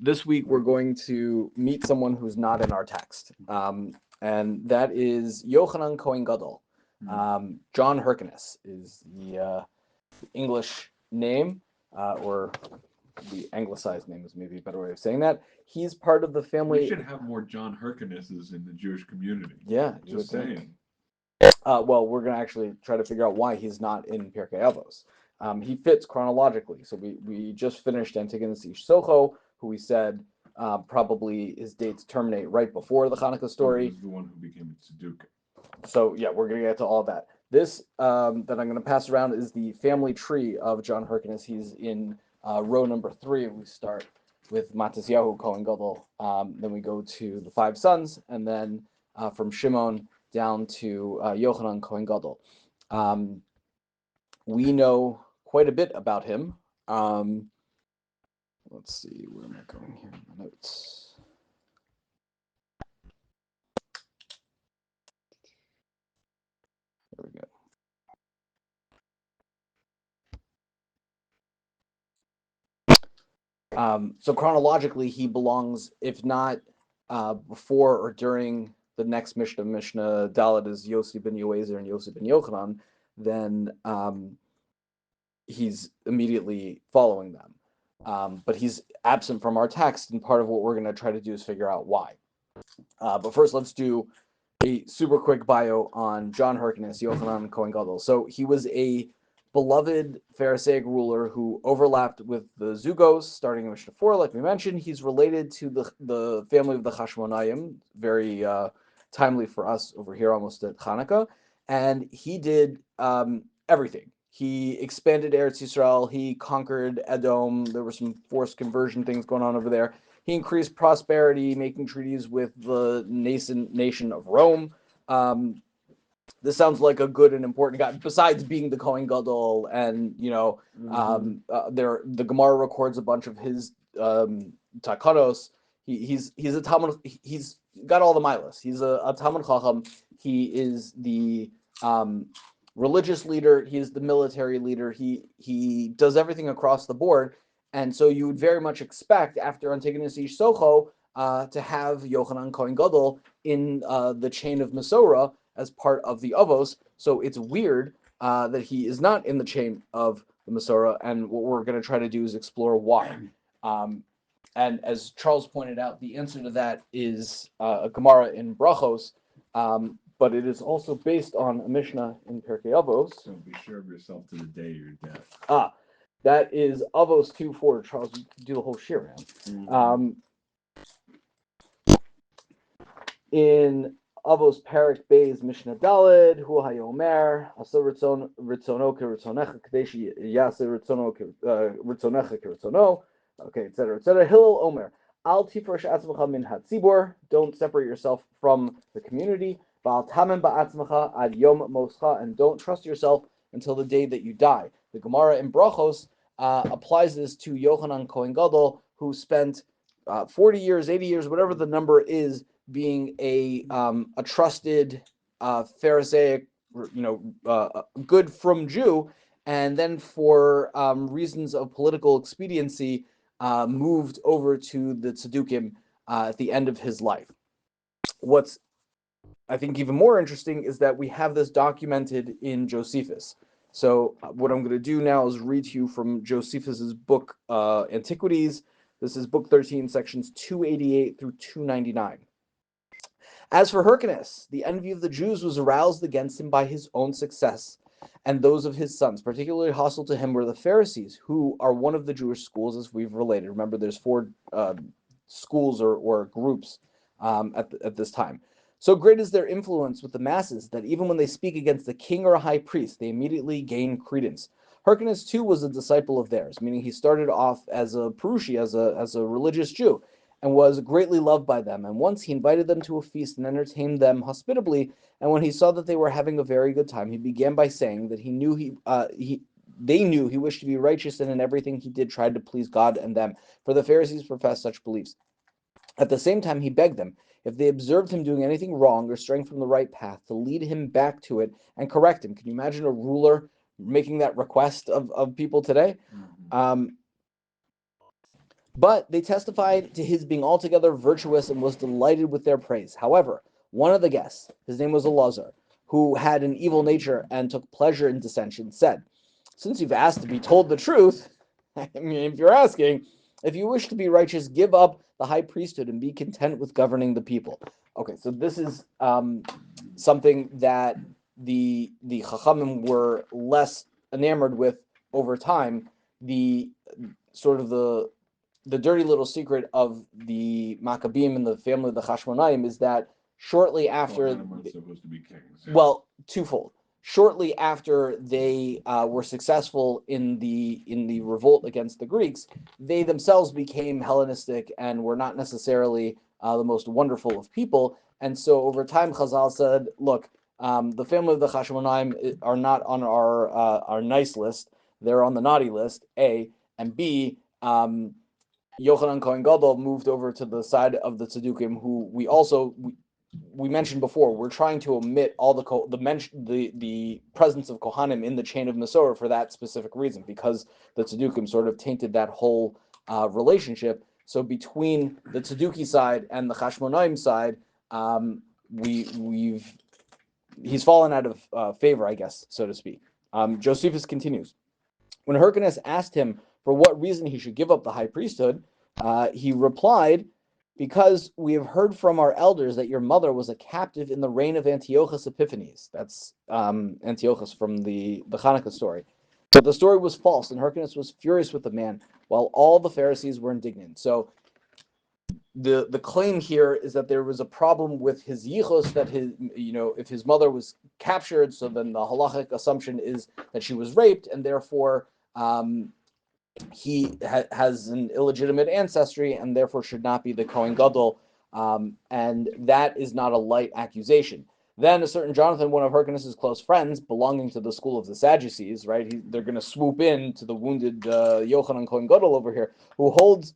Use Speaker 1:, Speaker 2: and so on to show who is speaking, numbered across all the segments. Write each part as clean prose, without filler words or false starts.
Speaker 1: This week we're going to meet someone who's not in our text, and that is Yohanan Kohen Gadol. John Hyrcanus is the English name, or the anglicized name is maybe a better way of saying that. He's part of the family.
Speaker 2: We should have more John Hyrcanuses in the Jewish community.
Speaker 1: Yeah,
Speaker 2: just saying.
Speaker 1: Well, we're going to actually try to figure out why he's not in Pirkei Avos. He fits chronologically. So we just finished Antigonus Ish Socho, who we said probably his dates terminate right before the Chanukah story.
Speaker 2: He's the one who became Tzedukah.
Speaker 1: So yeah, we're going to get to all that. This that I'm going to pass around is the family tree of John Hyrcanus. He's in row number 3. We start with Matisyahu Kohen Gadol. Then we go to the 5 sons, and then from Shimon down to Yohanan Kohen Gadol. We know quite a bit about him. Let's see, where am I going here in my notes? There we go. So chronologically, he belongs, if not before or during the next Mishnah Dalet is Yossi ben Yoezer and Yossi ben Yochanan, then he's immediately following them. But he's absent from our text, and part of what we're going to try to do is figure out why. But first, let's do a super quick bio on John Hyrcanus, Yohanan Kohen Gadol. So he was a beloved Pharisaic ruler who overlapped with the Zugos, starting in Mishnah 4, like we mentioned. He's related to the family of the Hashmonayim, very timely for us over here, almost at Chanukah. And he did everything. He expanded Eretz Yisrael. He conquered Edom. There were some forced conversion things going on over there. He increased prosperity, making treaties with the nascent nation of Rome. This sounds like a good and important guy. Besides being the Kohen Gadol, and the Gemara records a bunch of his takanos. He's a Talmud. He's got all the milas. He's a Talmud Chacham. He is the religious leader. He is the military leader. He does everything across the board. And so you would very much expect, after Antigonus Ish Socho, to have Yohanan Kohen Gadol in the chain of Masorah as part of the Avos. So it's weird that he is not in the chain of the Masorah. And what we're going to try to do is explore why. And as Charles pointed out, the answer to that is a Gemara in Brachos, but it is also based on a Mishnah in Pirkei Avos.
Speaker 2: So be sure of yourself to the day of your death.
Speaker 1: That is Avos 2:4. Charles, you do the whole shir, man. In Avos Parak Beis Mishnah Daled, Hu Hayomer, Asa Ritzono Kiritzonecha Kadeshi Yasa Ritzonecha Kiritzono, okay, etc., etc. Hillel Omer, Al Tifresh Atzmacha Min Hatzibor, don't separate yourself from the community. Ba'al Tamen Ba'atzmacha Ad Yom Moscha, and don't trust yourself until the day that you die. The Gemara in Brachos applies this to Yohanan Kohen Gadol, who spent 40 years, 80 years, whatever the number is, being a trusted Pharisaic, good from Jew, and then for reasons of political expediency, moved over to the Tzedukim at the end of his life. What's, I think, even more interesting is that we have this documented in Josephus. So what I'm going to do now is read to you from Josephus's book, Antiquities. This is book 13, sections 288 through 299. As for Hyrcanus, the envy of the Jews was aroused against him by his own success and those of his sons. Particularly hostile to him were the Pharisees, who are one of the Jewish schools, as we've related. Remember, there's 4 schools or groups at this time. So great is their influence with the masses that even when they speak against the king or a high priest, they immediately gain credence. Hyrcanus too was a disciple of theirs, meaning he started off as a Perushi, as a religious Jew, and was greatly loved by them. And once he invited them to a feast and entertained them hospitably. And when he saw that they were having a very good time, he began by saying that they knew he wished to be righteous, and in everything he did tried to please God and them, for the Pharisees professed such beliefs. At the same time, he begged them, if they observed him doing anything wrong or straying from the right path, to lead him back to it and correct him. Can you imagine a ruler making that request of people today? But they testified to his being altogether virtuous and was delighted with their praise. However, one of the guests, his name was Elazar, who had an evil nature and took pleasure in dissension, said, "Since you've asked to be told the truth," I mean, if you're asking, "if you wish to be righteous, give up the high priesthood and be content with governing the people." Okay, so this is something that the Chachamim were less enamored with over time. The sort of the dirty little secret of the Maccabees and the family of the Hashmonaim is that shortly after,
Speaker 2: supposed to be kings. Yeah.
Speaker 1: well, twofold. Shortly after they were successful in the revolt against the Greeks, they themselves became Hellenistic and were not necessarily the most wonderful of people. And so over time, Chazal said, "Look, the family of the Hashmonaim are not on our nice list; they're on the naughty list." A and B. Yohanan Kohen Gadol moved over to the side of the Tzedukim, who we mentioned before. We're trying to omit all the presence of Kohanim in the chain of Masorah for that specific reason, because the Tzedukim sort of tainted that whole relationship. So between the Tzeduki side and the Chashmonaim side, he's fallen out of favor, I guess, so to speak. Josephus continues. When Hyrcanus asked him for what reason he should give up the high priesthood, he replied, "Because we have heard from our elders that your mother was a captive in the reign of Antiochus Epiphanes." That's Antiochus from the Chanukah story. But the story was false, and Hyrcanus was furious with the man, while all the Pharisees were indignant. So the claim here is that there was a problem with his yichus, that if his mother was captured, so then the halachic assumption is that she was raped, and therefore he has an illegitimate ancestry and therefore should not be the Kohen Gadol, and that is not a light accusation. Then a certain Jonathan, one of Hyrcanus' close friends, belonging to the school of the Sadducees, right? They're going to swoop in to the wounded Yohanan Kohen Gadol over here, who hold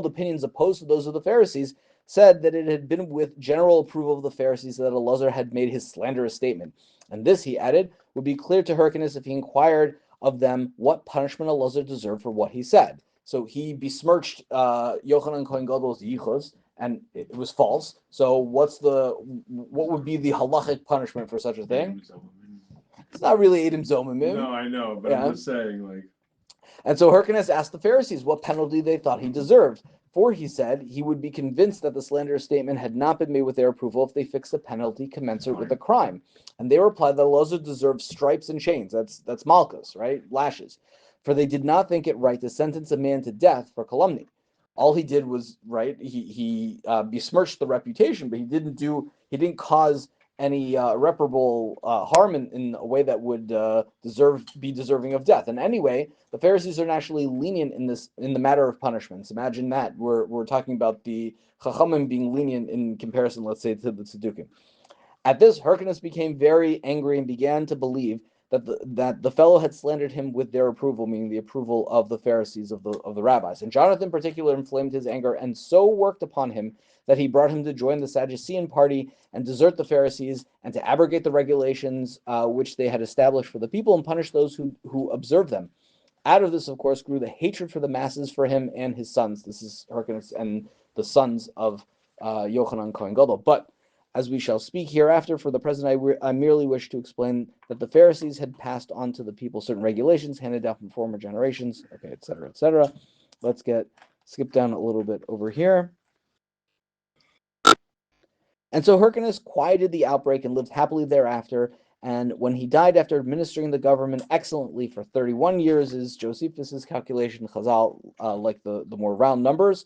Speaker 1: opinions opposed to those of the Pharisees, said that it had been with general approval of the Pharisees that Elazar had made his slanderous statement. And this, he added, would be clear to Hyrcanus if he inquired of them what punishment Elazar deserved for what he said. So he besmirched Yohanan Kohen Gadol's yichus, and it was false. So what would be the halachic punishment for such a thing? It's not really Edom Zomimim.
Speaker 2: No, I know, but I'm just saying, like.
Speaker 1: And so Hyrcanus asked the Pharisees what penalty they thought he deserved. For he said he would be convinced that the slanderous statement had not been made with their approval if they fixed a penalty commensurate with the crime. And they replied that Elazar deserved stripes and chains. That's malchus, right? Lashes. For they did not think it right to sentence a man to death for calumny. All he did was, right, he besmirched the reputation, but he didn't cause any irreparable harm in a way that would be deserving of death. And anyway, the Pharisees are naturally lenient in the matter of punishments. Imagine that. We're talking about the Chachamim being lenient in comparison, let's say, to the Tzedukim. At this, Hyrcanus became very angry and began to believe that the fellow had slandered him with their approval, meaning the approval of the Pharisees, of the rabbis. And Jonathan in particular inflamed his anger and so worked upon him that he brought him to join the Sadducean party and desert the Pharisees and to abrogate the regulations which they had established for the people and punish those who observed them. Out of this, of course, grew the hatred for the masses for him and his sons. This is Hyrcanus and the sons of Yohanan Kohen Gadol. But as we shall speak hereafter, for the present I merely wish to explain that the Pharisees had passed on to the people certain regulations handed down from former generations, okay, etc., etc. Let's skip down a little bit over here. And so Hyrcanus quieted the outbreak and lived happily thereafter. And when he died after administering the government excellently for 31 years, is Josephus' calculation, Chazal, like the more round numbers,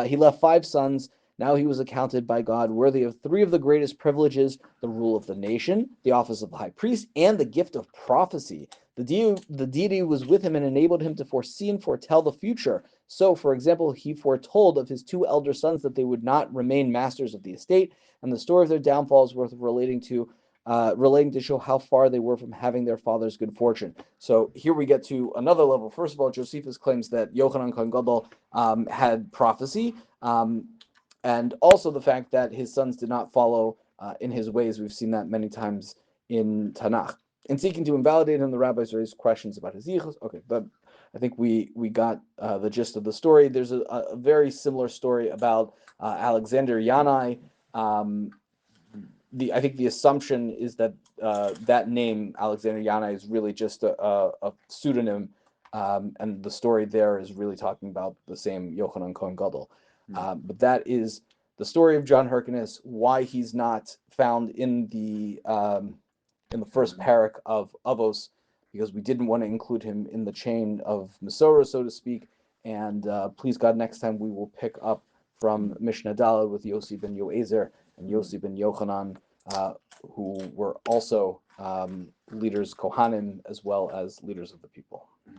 Speaker 1: he left 5 sons. Now he was accounted by God worthy of 3 of the greatest privileges: the rule of the nation, the office of the high priest, and the gift of prophecy. The deity was with him and enabled him to foresee and foretell the future. So, for example, he foretold of his 2 elder sons that they would not remain masters of the estate, and the story of their downfall is worth relating to show how far they were from having their father's good fortune. So here we get to another level. First of all, Josephus claims that Yohanan Kohen Gadol had prophecy, and also the fact that his sons did not follow in his ways. We've seen that many times in Tanakh. In seeking to invalidate him, the rabbis raised questions about his yichus. Okay, I think we got the gist of the story. There's a very similar story about Alexander Yanai. I think the assumption is that that name Alexander Yanai is really just a pseudonym, and the story there is really talking about the same Yohanan Kohen Gadol. But that is the story of John Hyrcanus. Why he's not found in the first parak of Avos, because we didn't want to include him in the chain of Masorah, so to speak. And please God, next time we will pick up from Mishnah Daled with Yossi ben Yoezer and Yossi ben Yohanan, who were also leaders, Kohanim, as well as leaders of the people.